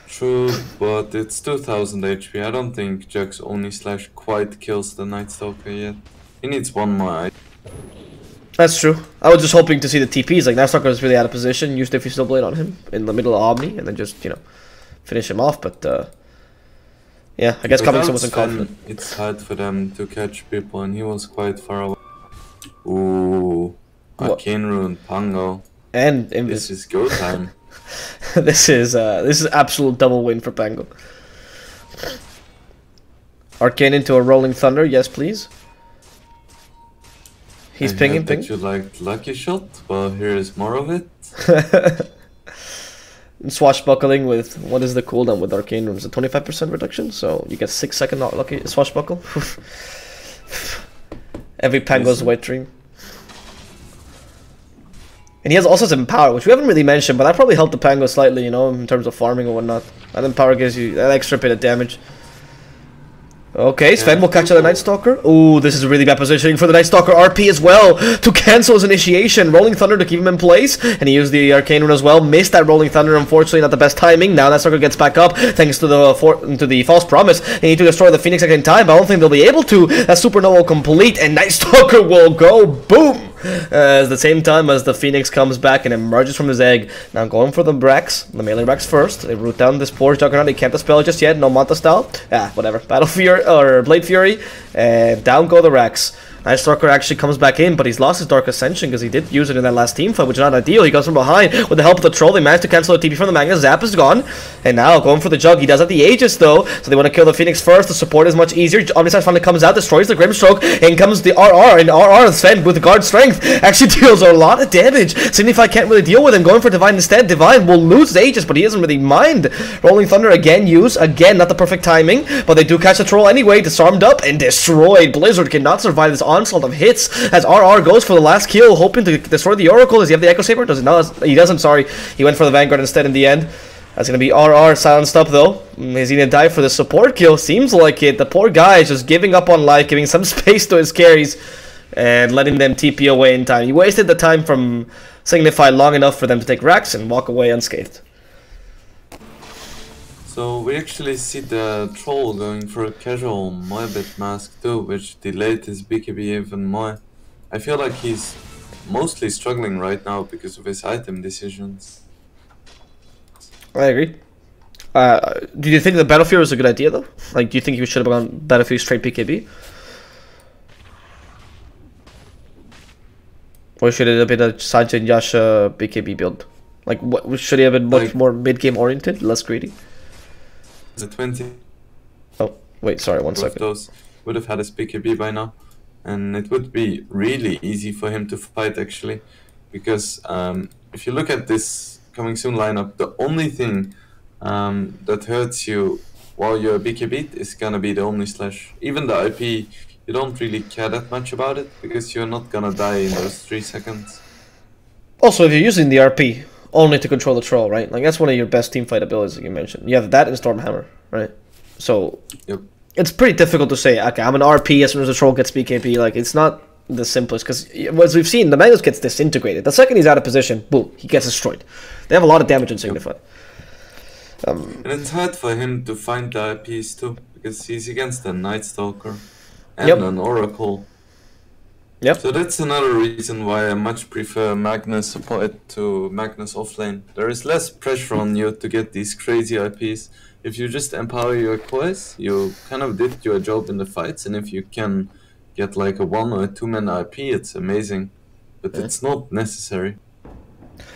True, but it's 2000 HP. I don't think Jug's only slash quite kills the Night Stalker yet. He needs one more.
That's true. I was just hoping to see the TPs. Like, Night Stalker is really out of position. Use Diffuse Still Blade on him in the middle of Omni and then just, you know, finish him off. But, yeah, I guess coming wasn't confident.
It's hard for them to catch people, and he was quite far away. Ooh, Arcane Rune, Pango.
And
this is go time.
this is absolute double win for Pango. Arcane into a Rolling Thunder, yes please. He's pinging.
You liked Lucky Shot? Well, here is more of it.
Swashbuckling with, what is the cooldown with Arcane Rune? Is it 25% reduction? So you get 6 second lucky swashbuckle. Every Pango's wet dream. And he has also some power, which we haven't really mentioned, but that probably helped the Pango slightly, you know, in terms of farming or whatnot. And then power gives you an extra bit of damage. Okay, Sven will catch the Night Stalker. Ooh, this is really bad positioning for the Night Stalker. RP as well to cancel his initiation. Rolling Thunder to keep him in place. And he used the Arcane Rune as well. Missed that Rolling Thunder, unfortunately, not the best timing. Now Night Stalker gets back up thanks to the False Promise. They need to destroy the Phoenix in time, but I don't think they'll be able to. That Supernova will complete, and Night Stalker will go boom! At the same time as the Phoenix comes back and emerges from his egg. Now going for the Brax, the melee Brax first. They root down this poor Juggernaut. They can't dispel it just yet. No Manta style. Yeah, whatever. Battle Fury or Blade Fury, and down go the Rax. Night Stalker actually comes back in, but he's lost his Dark Ascension because he did use it in that last team fight, which is not ideal. He comes from behind with the help of the Troll. They managed to cancel the TP from the Magna. Zap is gone, and now going for the Jug. He does have the Aegis though, so they want to kill the Phoenix first. The support is much easier. Omniscience finally comes out, destroys the Grimstroke, and comes the RR, and RR Sven with the guard strength actually deals a lot of damage. Signify can't really deal with him. Going for Divine instead. Divine will lose his Aegis, but he doesn't really mind. Rolling Thunder again used. Again, not the perfect timing, but they do catch the Troll anyway. Disarmed up and destroyed. Blizzard cannot survive this onslaught of hits as RR goes for the last kill, hoping to destroy the Oracle. Does he have the Echo Saber? Does it not? He doesn't, sorry. He went for the Vanguard instead in the end. That's going to be RR silenced up though. Is he going to die for the support kill? Seems like it. The poor guy is just giving up on life, giving some space to his carries, and letting them TP away in time. He wasted the time from Signify long enough for them to take racks and walk away unscathed.
So we actually see the Troll going for a casual Moabit mask too, which delayed his BKB even more. I feel like he's mostly struggling right now because of his item decisions.
I agree. Do you think the Battlefield was a good idea though? Like, do you think you should have gone Battlefield straight BKB? Or should it have been a Sancha and Yasha BKB build? Like, what should he have been much more mid-game oriented, less greedy?
The 20.
Oh, wait, sorry, one second.
Those would have had his BKB by now, and it would be really easy for him to fight actually, because if you look at this coming soon lineup, the only thing that hurts you while you're BKB is gonna be the Omni Slash. Even the IP, you don't really care that much about it because you're not gonna die in those 3 seconds.
Also, if you're using the RP only to control the Troll, right? Like, that's one of your best teamfight abilities that you mentioned. You have that and Stormhammer, right? So,
yep.
It's pretty difficult to say, okay, I'm an RP as soon as the Troll gets BKB. Like, it's not the simplest, because as we've seen, the Magnus gets disintegrated. The second he's out of position, boom, he gets destroyed. They have a lot of damage in Signify.
And it's hard for him to find the IPs too, because he's against a Night Stalker and an Oracle.
Yep.
So that's another reason why I much prefer Magnus support to Magnus offlane. There is less pressure on you to get these crazy IPs. If you just empower your cores, you kind of did your job in the fights, and if you can get like a 1 or 2 man IP, it's amazing. But it's not necessary.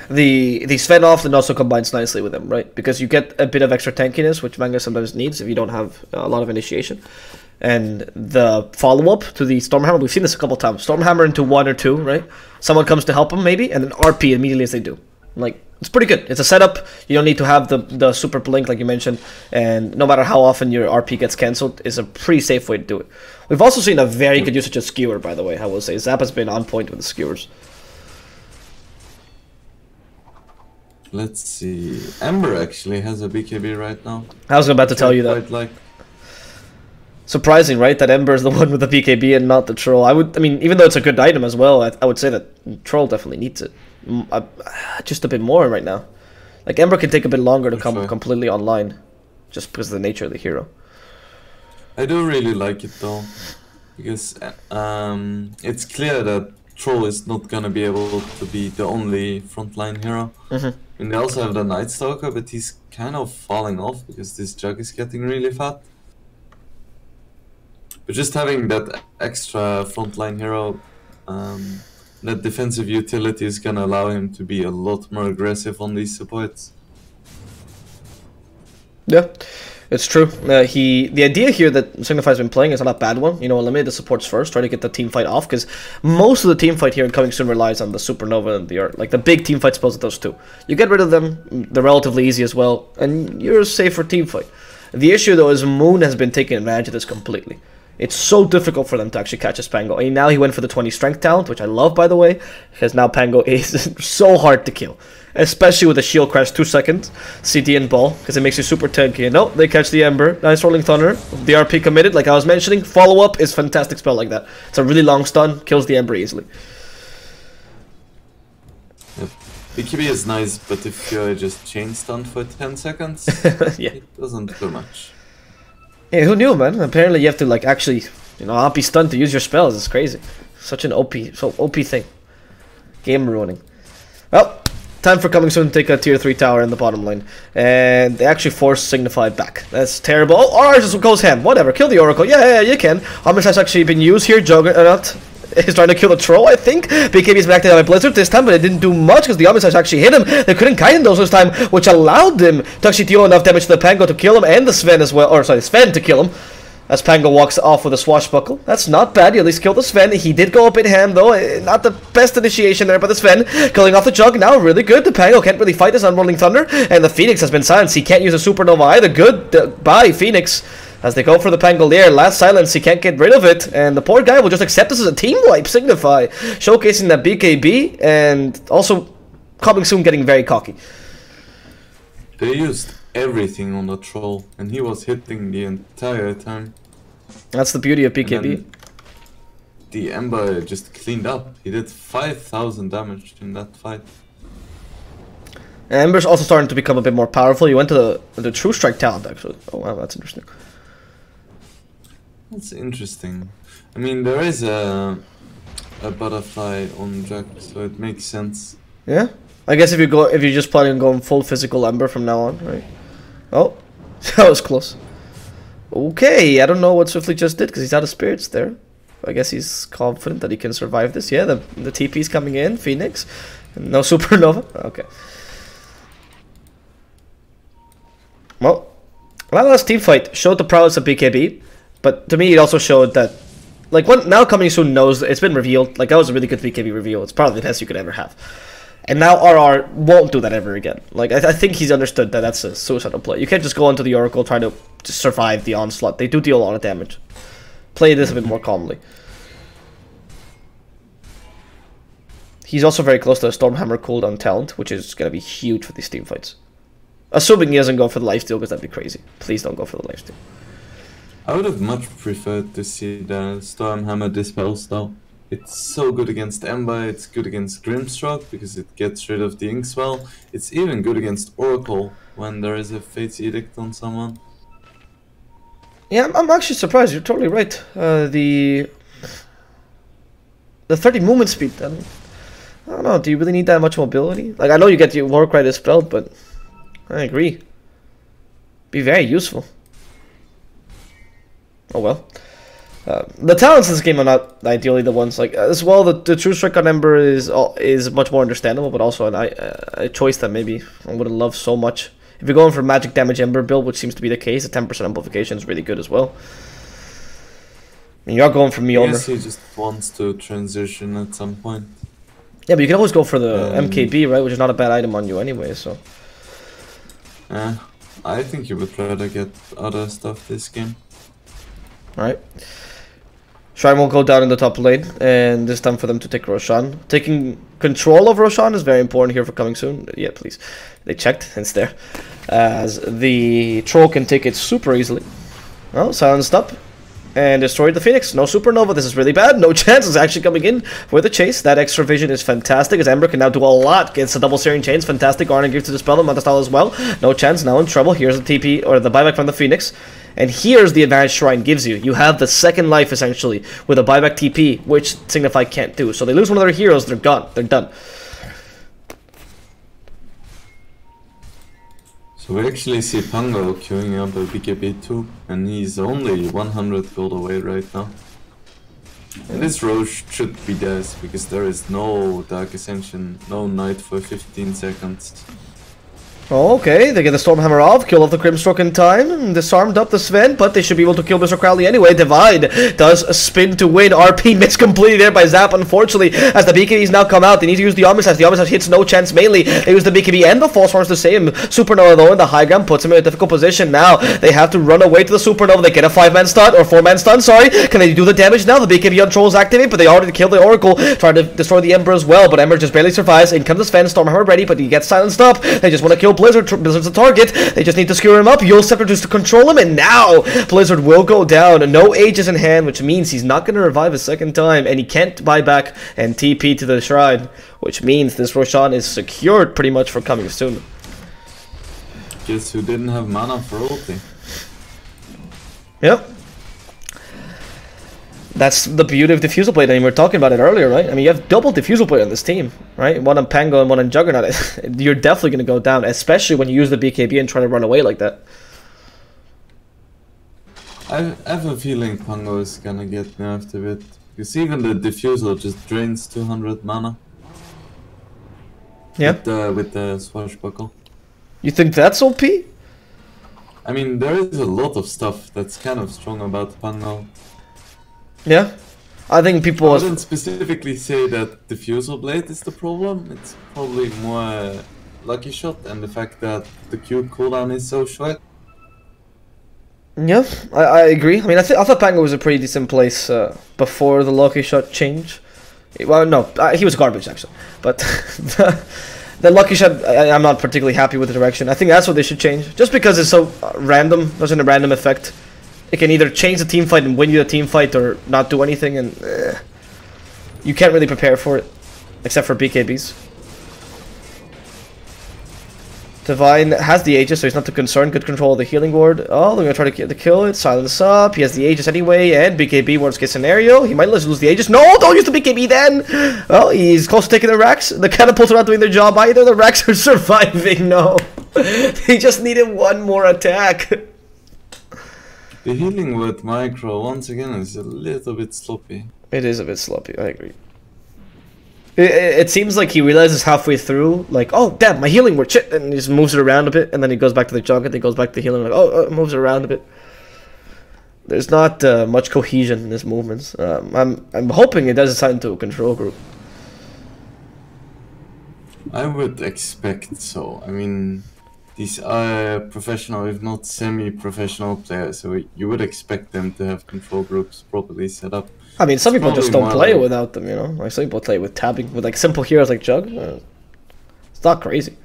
The Sven often also combines nicely with him, right? Because you get a bit of extra tankiness, which Magnus sometimes needs if you don't have a lot of initiation. And the follow-up to the Stormhammer, we've seen this a couple times. Stormhammer into 1 or 2, right? Someone comes to help him, maybe, and then RP immediately as they do. Like, it's pretty good. It's a setup. You don't need to have the super blink, like you mentioned. And no matter how often your RP gets cancelled, it's a pretty safe way to do it. We've also seen a very good usage of Skewer, by the way, I will say. Zap has been on point with the Skewers.
Let's see. Ember actually has a BKB right now.
I was about to tell you that. Surprising, right? That Ember is the one with the BKB and not the Troll. I mean, even though it's a good item as well, I would say that Troll definitely needs it. Just a bit more right now. Like, Ember can take a bit longer to come completely online. Just because of the nature of the hero.
I do really like it though. Because it's clear that Troll is not gonna be able to be the only frontline hero. And they also have the Night Stalker, but he's kind of falling off because this Jug is getting really fat. But just having that extra frontline hero, that defensive utility is gonna allow him to be a lot more aggressive on these supports.
Yeah, it's true. The idea here that Signify's been playing is not a bad one. You know, eliminate the supports first, try to get the team fight off, because most of the team fight here in Coming Soon relies on the Supernova and the Art. Like, the big team fight spells of those two. You get rid of them, they're relatively easy as well, and you're safe for team fight. The issue, though, is Moon has been taking advantage of this completely. It's so difficult for them to actually catch his Pango. I mean, now he went for the 20 strength talent, which I love, by the way, because now Pango is so hard to kill. Especially with the shield crash 2 seconds, CD and ball, because it makes you super tanky. No, they catch the Ember. Nice Rolling Thunder. The RP committed, like I was mentioning. Follow-up is fantastic spell like that. It's a really long stun, kills the Ember easily.
Yep. BKB is nice, but if you're just chain stunned for 10 seconds,
yeah,
it doesn't do much.
Yeah, who knew, man? Apparently you have to, like, actually, you know, not be stunned to use your spells. It's crazy. Such an OP thing. Game ruining. Well, time for Coming Soon to take a tier 3 tower in the bottom lane. And they actually force Signify back. That's terrible. Oh, ours just goes ham. Whatever. Kill the Oracle. Yeah, you can. Homage has actually been used here. Juggernaut is trying to kill the Troll, I think. BKB is back there by Blizzard this time, but it didn't do much because the Homage actually hit him. They couldn't kite him those this time, which allowed them to actually deal enough damage to the Pango to kill him and the Sven as well. Or, sorry, Sven to kill him. As Pango walks off with a swashbuckle. That's not bad. You at least killed the Sven. He did go a bit ham though. Not the best initiation there by the Sven. Killing off the Jug. Now really good. The Pango can't really fight this on Rolling Thunder. And the Phoenix has been silenced. He can't use a Supernova either. Good. Bye, Phoenix. As they go for the Pangolier. Last silence. He can't get rid of it. And the poor guy will just accept this as a team wipe. Signify. Showcasing that BKB. And also Coming Soon getting very cocky.
They used everything on the Troll, and he was hitting the entire time.
That's the beauty of BKB.
The Ember just cleaned up. He did 5,000 damage in that fight.
Ember's also starting to become a bit more powerful. You went to the True Strike talent, actually. Oh wow, that's interesting.
That's interesting. I mean, there is a butterfly on Jack, so it makes sense.
Yeah, I guess if you're just planning on going full physical Ember from now on, right? Oh, that was close. Okay, I don't know what Swiftly just did because he's out of spirits there. I guess he's confident that he can survive this. Yeah, the TP's coming in. Phoenix. No Supernova. Okay. Well, that last team fight showed the prowess of BKB. But to me, it also showed that, like, now Coming Soon knows it's been revealed. Like, that was a really good BKB reveal. It's probably the best you could ever have. And now RR won't do that ever again. Like, I think he's understood that that's a suicidal play. You can't just go into the Oracle trying to just survive the onslaught. They do deal a lot of damage. Play this a bit more calmly. He's also very close to a Stormhammer cooldown talent, which is going to be huge for these team fights. Assuming he doesn't go for the lifesteal, because that'd be crazy. Please don't go for the lifesteal.
I would have much preferred to see the Stormhammer dispels though. It's so good against Ember, it's good against Grimstroke because it gets rid of the Inkswell. It's even good against Oracle when there is a Fate's Edict on someone.
Yeah, I'm actually surprised. You're totally right. The 30 movement speed. I don't know. Do you really need that much mobility? Like, I know you get your Warcry dispelled, but I agree. Be very useful. Oh well. The talents in this game are not ideally the ones, like, as well, the True Strike on Ember is much more understandable, but also a choice that maybe I would have loved so much. If you're going for magic damage Ember build, which seems to be the case, a 10% amplification is really good as well. I mean, you're going for Mjolnir.
Yes, he just wants to transition at some point.
Yeah, but you can always go for the MKB, right, which is not a bad item on you anyway, so.
I think you would rather get other stuff this game.
Alright. Shrine will go down in the top lane, and it's time for them to take Roshan. Taking control of Roshan is very important here for Coming Soon. Yeah, please. They checked, it's there. As the Troll can take it super easily. Well, silenced up. and destroyed the Phoenix. No Supernova. This is really bad. No chance. It's actually coming in for the chase. That extra vision is fantastic, as Ember can now do a lot. Gets the double searing chains. Fantastic. Arna gives to dispel them. Style as well. No chance. Now in trouble. Here's the TP, or the buyback from the Phoenix. And here's the advantage Shrine gives you. You have the second life, essentially, with a buyback TP, which Signify can't do. So they lose one of their heroes, they're gone. They're done.
So we actually see Pango queuing up a BKB too, and he's only 100 gold away right now. And this Roche should be theirs, because there is no Dark Ascension, no Knight for 15 seconds.
Oh, okay, they get the Stormhammer off, kill off the Grimstroke in time, disarmed up the Sven, but they should be able to kill Mr. Crowley anyway. Divide does a spin to win. RP missed completely there by Zap, unfortunately, as the BKBs now come out. They need to use the Omnislash. The Omnislash hits no chance mainly. They use the BKB and the False Horns to save him. Supernova, though, in the high ground puts him in a difficult position. Now, they have to run away to the Supernova. They get a 5-man stun, or 4-man stun, sorry. Can they do the damage now? The BKB on Trolls activate, but they already killed the Oracle, trying to destroy the Ember as well, but Ember just barely survives. In comes the Sven, Stormhammer ready, but he gets silenced up. They just want to kill Blizzard. Blizzard's the target. They just need to skewer him up. Yule Scepter just to control him, and now Blizzard will go down. No Aegis in hand, which means he's not going to revive a second time, and he can't buy back and TP to the Shrine, which means this Roshan is secured pretty much for coming soon.
Guess who didn't have mana for ulti?
Yep. That's the beauty of Diffusal Blade, and we were talking about it earlier, right? I mean, you have double Diffusal Blade on this team, right? One on Pango and one on Juggernaut. You're definitely going to go down, especially when you use the BKB and try to run away like that.
I have a feeling Pango is going to get nerfed a bit, because even the Diffusal just drains 200 mana.
Yeah.
With the Swashbuckle.
You think that's OP?
I mean, there is a lot of stuff that's kind of strong about Pango.
Yeah, I think people...
I wouldn't specifically say that Diffusal Blade is the problem. It's probably more Lucky Shot and the fact that the Q cooldown is so short.
Yeah, I agree. I mean, I thought Pango was a pretty decent place before the Lucky Shot change. Well, no, he was garbage, actually. But the Lucky Shot, I'm not particularly happy with the direction. I think that's what they should change. Just because it's so random, there's a random effect. It can either change the team fight and win you the team fight, or not do anything, and you can't really prepare for it, except for BKBs. Divine has the Aegis, so he's not too concerned. Good control of the healing ward. Oh, they're gonna try to kill it. Silence up. He has the Aegis anyway, and BKB worst case scenario. He might lose the Aegis. No, don't use the BKB then. Well, he's close to taking the Rax. The catapults are not doing their job either. The Rax are surviving. No, they just needed one more attack.
The healing with micro, once again, is a little bit sloppy.
It is a bit sloppy, I agree. It seems like he realizes halfway through, like, oh, damn, my healing word, shit, and he just moves it around a bit, and then he goes back to the junk, and then he goes back to the healing, like, oh, moves it around a bit. There's not much cohesion in his movements. I'm hoping it doesn't sign into a control group.
I would expect so. I mean... These are professional, if not semi-professional players, so you would expect them to have control groups properly set up.
I mean, some people just don't play without them, you know? Like, some people play with tabbing, with like simple heroes like Jug. It's not crazy.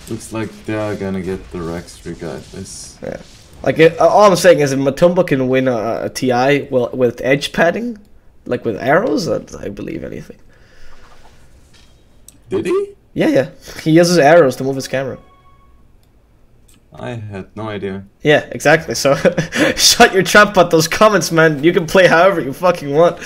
Looks like they are gonna get the Rex regardless.
Yeah. Like, all I'm saying is if Matumba can win a TI with edge padding, like with arrows, I believe anything.
Did he?
Yeah. He uses arrows to move his camera.
I had no idea.
Yeah, exactly. So, shut your trap at those comments, man. You can play however you fucking want.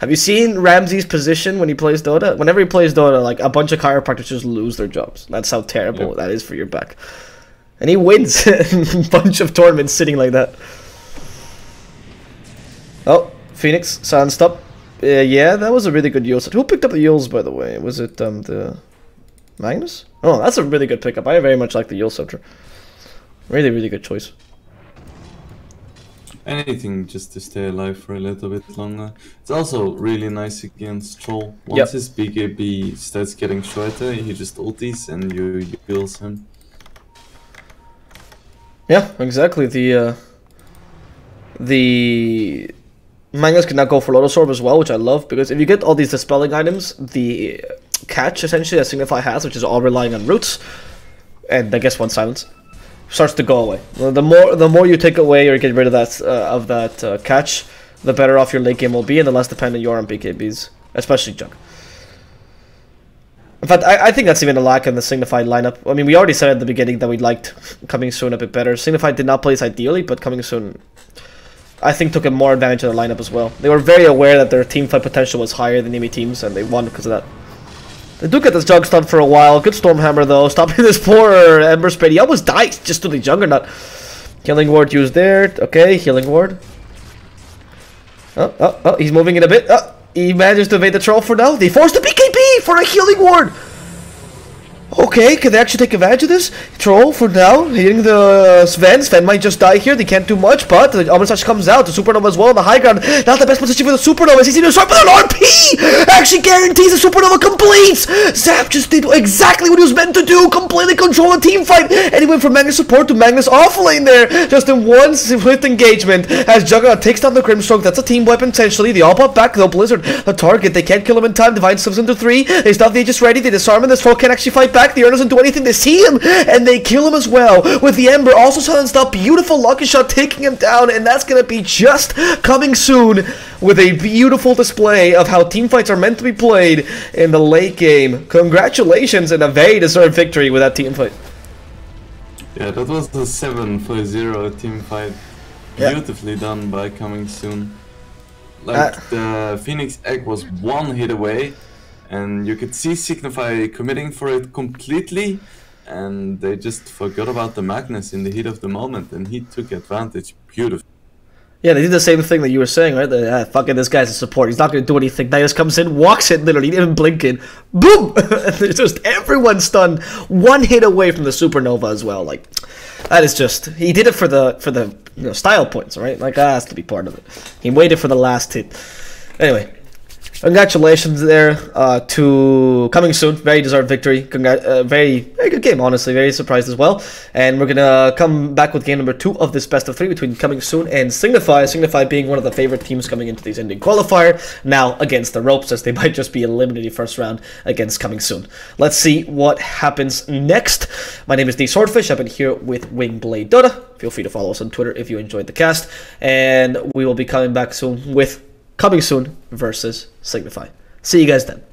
Have you seen Ramsey's position when he plays Dota? Whenever he plays Dota, like, a bunch of chiropractors just lose their jobs. That's how terrible that is for your back. And he wins a bunch of tournaments sitting like that. Oh, Phoenix, silenced up. Yeah, that was a really good Yule set. Who picked up the Yules, by the way? Was it, the... Magnus? Oh, that's a really good pickup. I very much like the Yule Scepter. Really, really good choice.
Anything just to stay alive for a little bit longer. It's also really nice against Troll. Once his BKB starts getting shorter, he just ultis and you heals him.
Yeah, exactly. The Magnus can now go for Lotus Orb as well, which I love, because if you get all these dispelling items, the catch essentially that Signify has, which is all relying on roots, and I guess one silence, starts to go away. The more you take away or get rid of that catch, the better off your late game will be, and the less dependent you are on BKBs, especially junk. In fact, I think that's even a lack in the Signify lineup. I mean, we already said at the beginning that we liked Coming Soon a bit better. Signify did not play this ideally, but Coming Soon, I think, took a more advantage of the lineup as well. They were very aware that their team fight potential was higher than enemy teams, and they won because of that. They do get this jug stun for a while. Good Stormhammer, though, stopping this poor Ember Spade. He almost died just to the Juggernaut. Healing Ward used there. Okay, Healing Ward. Oh, he's moving in a bit. He manages to evade the troll for now. They forced the BKB for a Healing Ward. Okay, can they actually take advantage of this? Troll for now, hitting the Sven. Sven might just die here. They can't do much, but the Omnislash comes out. The Supernova as well on the high ground. Not the best position for the Supernova. He's either sharp with an RP! Actually guarantees the Supernova completes! Zap just did exactly what he was meant to do. Completely control a team fight. And he went from Magnus support to Magnus offlane there. Just in one swift engagement. As Juggernaut takes down the Grimstroke. That's a team weapon potentially. They all pop back though. Blizzard, the target. They can't kill him in time. Divine slips into 3. They stop the Aegis ready. They disarm him. This foe can't actually fight back. The Urn doesn't do anything. They see him and they kill him as well with the Ember also silenced up. Beautiful lucky shot taking him down, and that's gonna be just Coming Soon with a beautiful display of how team fights are meant to be played in the late game. Congratulations and a very deserved victory with that team fight.
Yeah, that was the 7-0 team fight. Beautifully done by Coming Soon. Like the Phoenix Egg was one hit away. And you could see Signify committing for it completely, and they just forgot about the Magnus in the heat of the moment, and he took advantage beautifully.
Yeah, they did the same thing that you were saying, right? Fucking this guy's a support. He's not going to do anything. Nidus comes in, walks in, literally, didn't even blink in. Boom! There's just everyone stunned. One hit away from the Supernova as well. Like, that is just... He did it for the style points, right? Like, that has to be part of it. He waited for the last hit. Anyway. Congratulations there to Coming Soon. Very deserved victory. Very good game, honestly. Very surprised as well. And we're going to come back with game number 2 of this best of 3 between Coming Soon and Signify. Signify being one of the favorite teams coming into these ending qualifier. Now against the ropes, as they might just be eliminated first round against Coming Soon. Let's see what happens next. My name is D Swordfish. I've been here with Wingblade Dota. Feel free to follow us on Twitter if you enjoyed the cast. And we will be coming back soon with Coming Soon versus Signify. See you guys then.